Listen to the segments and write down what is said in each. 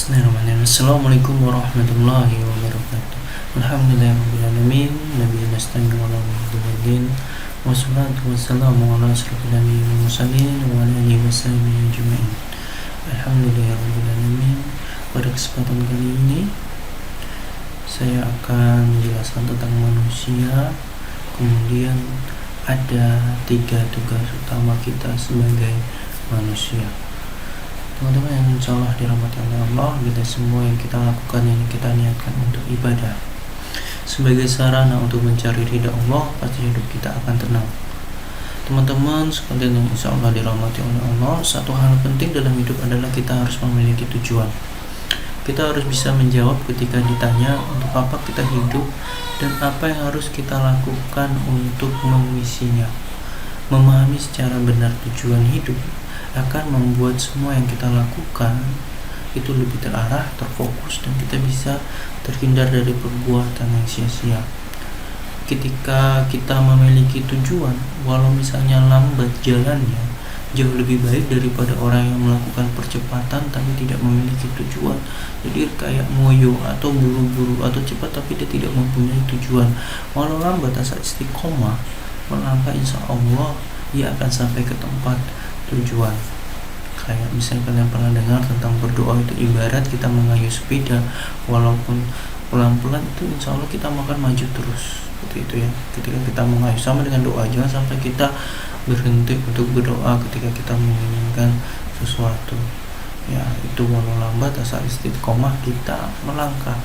Bismillahirrahmanirrahim. Assalamualaikum warahmatullahi wabarakatuh. Alhamdulillahirrahmanirrahim. Nabi nasta'in wa alamin. Wassalatu wassalamu ala asyrafil anbiya'i wal mursalin wa ala alihi washabihi ajma'in. Alhamdulillahirrahmanirrahim. Pada kesempatan kali ini saya akan menjelaskan tentang manusia. Kemudian ada 3 tugas utama kita sebagai manusia. Teman-teman yang insyaallah dirahmati oleh Allah, kita semua yang kita lakukan ini kita niatkan untuk ibadah sebagai sarana untuk mencari ridha Allah, pasti hidup kita akan tenang. Teman-teman sekalian yang insyaallah dirahmati oleh Allah, satu hal penting dalam hidup adalah kita harus memiliki tujuan. Kita harus bisa menjawab ketika ditanya untuk apa kita hidup dan apa yang harus kita lakukan untuk mengisinya. Memahami secara benar tujuan hidup akan membuat semua yang kita lakukan itu lebih terarah, terfokus, dan kita bisa terhindar dari perbuatan yang sia-sia. Ketika kita memiliki tujuan, walau misalnya lambat jalannya, jauh lebih baik daripada orang yang melakukan percepatan tapi tidak memiliki tujuan. Jadi kayak ngoyo atau buru-buru atau cepat tapi dia tidak mempunyai tujuan. Walau lambat asal istiqomah melangkah, insya Allah ia akan sampai ke tempat tujuan. Kayak misalnya kalian pernah dengar tentang berdoa, itu ibarat kita mengayuh sepeda, walaupun pelan-pelan itu insya Allah kita akan maju terus, seperti itu ya. Ketika kita mengayuh, sama dengan doa, jangan sampai kita berhenti untuk berdoa ketika kita menginginkan sesuatu ya. Itu walau lambat asal istiqomah kita melangkah.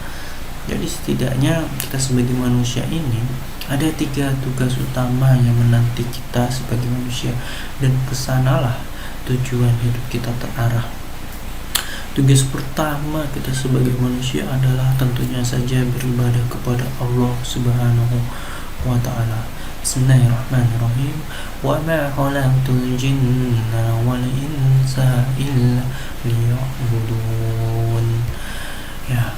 Jadi setidaknya kita sebagai manusia ini ada 3 tugas utama yang menanti kita sebagai manusia, dan kesanalah tujuan hidup kita terarah. Tugas pertama kita sebagai manusia adalah tentunya saja beribadah kepada Allah Subhanahu wa ta'ala. Bismillahirrahmanirrahim. Wa ma khalaqtul jinna wal insa illa liya'budun. Ya,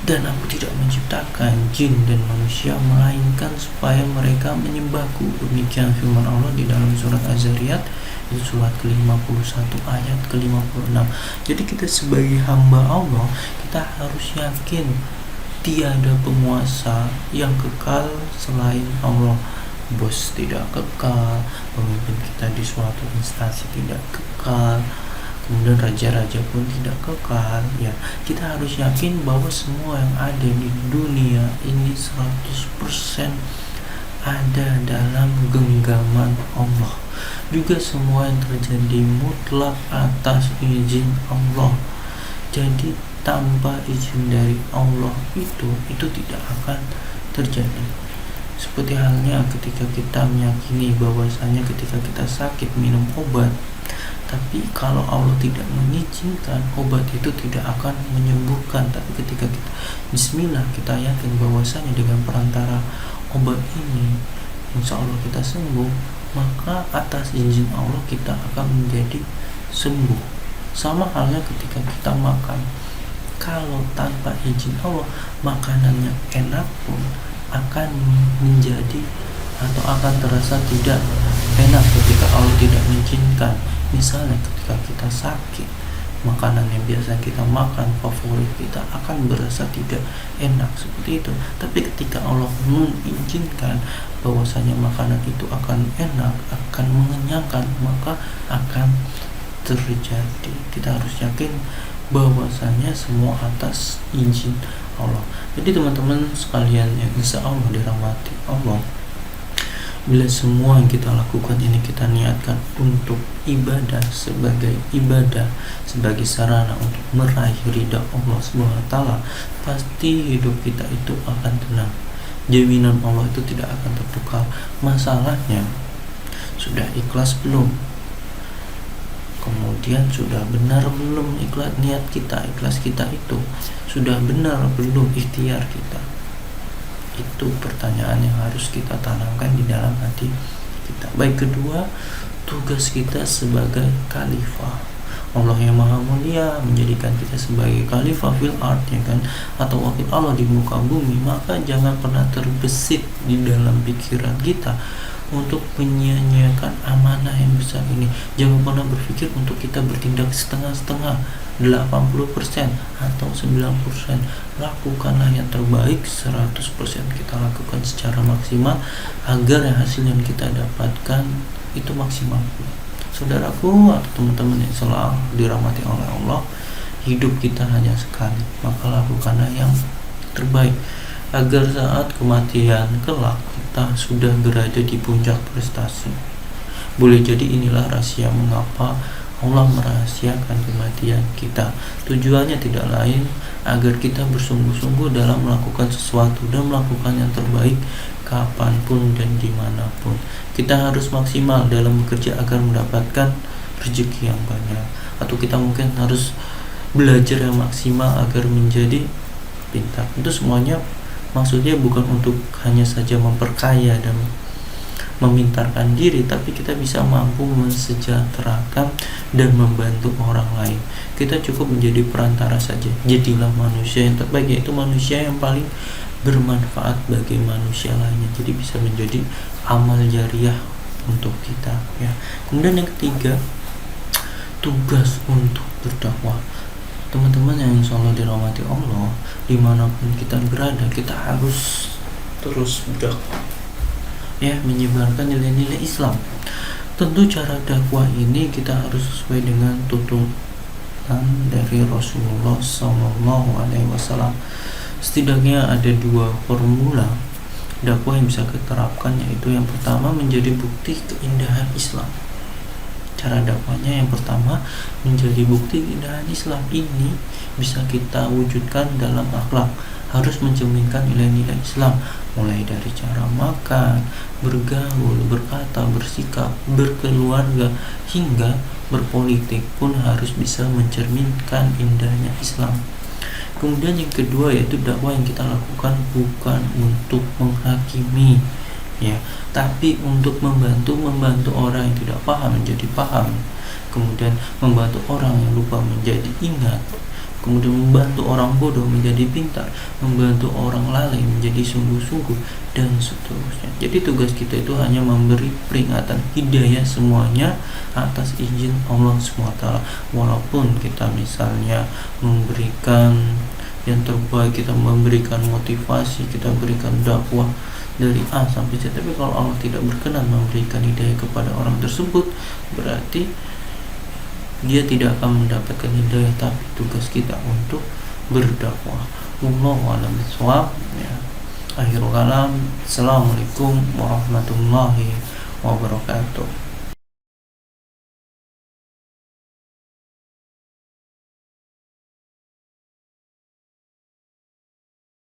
dan aku tidak menciptakan jin dan manusia melainkan supaya mereka menyembahku. Demikian firman Allah di dalam surat Az-Zariyat, itu surat ke-51 ayat ke-56. Jadi kita sebagai hamba Allah, kita harus yakin tiada penguasa yang kekal selain Allah. Bos tidak kekal, pemimpin kita di suatu instansi tidak kekal, kemudian raja-raja pun tidak kekal ya. Kita harus yakin bahwa semua yang ada di dunia ini 100% ada dalam genggaman Allah. Juga semua yang terjadi mutlak atas izin Allah. Jadi tanpa izin dari Allah itu tidak akan terjadi. Seperti halnya ketika kita meyakini bahwasanya ketika kita sakit minum obat, tapi kalau Allah tidak mengizinkan, obat itu tidak akan menyembuhkan. Tapi ketika kita bismillah, kita yakin bahwasanya dengan perantara obat ini insya Allah kita sembuh, maka atas izin Allah kita akan menjadi sembuh. Sama halnya ketika kita makan, kalau tanpa izin Allah makanannya enak pun akan menjadi atau akan terasa tidak enak ketika Allah tidak mengizinkan. Misalnya ketika kita sakit, makanan yang biasa kita makan, favorit kita, akan berasa tidak enak, seperti itu. Tapi ketika Allah mengizinkan bahwasanya makanan itu akan enak, akan mengenyangkan, maka akan terjadi. Kita harus yakin bahwasanya semua atas izin Allah. Jadi teman-teman sekalian yang insya Allah dirahmati Allah, bila semua yang kita lakukan ini kita niatkan untuk ibadah, sebagai sarana untuk meraih ridha Allah Subhanahu wa ta'ala, pasti hidup kita itu akan tenang. Jaminan Allah itu tidak akan tertukar. Masalahnya sudah ikhlas belum? Kemudian sudah benar belum niat kita, ikhlas kita itu sudah benar belum ikhtiar kita? Itu pertanyaan yang harus kita tanamkan di dalam hati kita. Baik, kedua, tugas kita sebagai khalifah. Allah yang maha mulia menjadikan kita sebagai khalifah fil ard, ya kan, atau wakil Allah di muka bumi. Maka jangan pernah terbesit di dalam pikiran kita untuk menyia-nyiakan amanah yang besar ini. Jangan pernah berpikir untuk kita bertindak setengah-setengah 80% atau 90%. Lakukanlah yang terbaik 100%, kita lakukan secara maksimal agar hasil yang kita dapatkan itu maksimal. Saudaraku atau teman-teman yang selalu dirahmati oleh Allah, hidup kita hanya sekali, maka lakukanlah yang terbaik agar saat kematian kelak kita sudah berada di puncak prestasi. Boleh jadi inilah rahasia mengapa Allah merahasiakan kematian kita. Tujuannya tidak lain agar kita bersungguh-sungguh dalam melakukan sesuatu dan melakukan yang terbaik kapanpun dan dimanapun. Kita harus maksimal dalam bekerja agar mendapatkan rezeki yang banyak, atau kita mungkin harus belajar yang maksimal agar menjadi pintar. Itu semuanya maksudnya bukan untuk hanya saja memperkaya dan memintarkan diri, tapi kita bisa mampu mensejahterakan dan membantu orang lain. Kita cukup menjadi perantara saja. Jadilah manusia yang terbaik, yaitu manusia yang paling bermanfaat bagi manusia lainnya. Jadi bisa menjadi amal jariah untuk kita, ya. Kemudian yang ketiga, tugas untuk berdakwah. Teman-teman yang insya Allah dirahmati Allah, dimanapun kita berada, kita harus terus berdakwah, ya, menyebarkan nilai-nilai Islam. Tentu cara dakwah ini kita harus sesuai dengan tuntunan dari Rasulullah SAW. Setidaknya ada 2 formula dakwah yang bisa kita terapkan, yaitu yang pertama menjadi bukti keindahan Islam. Cara dakwahnya yang pertama menjadi bukti keindahan Islam ini bisa kita wujudkan dalam akhlak, harus mencerminkan nilai-nilai Islam, mulai dari cara makan, bergaul, berkata, bersikap, berkeluarga, hingga berpolitik pun harus bisa mencerminkan indahnya Islam. Kemudian yang kedua yaitu dakwah yang kita lakukan bukan untuk menghakimi, ya, tapi untuk membantu orang yang tidak paham menjadi paham, kemudian membantu orang yang lupa menjadi ingat, kemudian membantu orang bodoh menjadi pintar, membantu orang lalai menjadi sungguh-sungguh, dan seterusnya. Jadi tugas kita itu hanya memberi peringatan, hidayah semuanya atas izin Allah SWT. Walaupun kita misalnya memberikan yang terbaik, kita memberikan motivasi, kita berikan dakwah dari A sampai Z, tapi kalau Allah tidak berkenan memberikan hidayah kepada orang tersebut, berarti dia tidak akan mendapatkan hidayah. Tapi tugas kita untuk berdakwah. Wallahu a'lam bishawab, ya. Akhirul kalam. Assalamualaikum warahmatullahi wabarakatuh.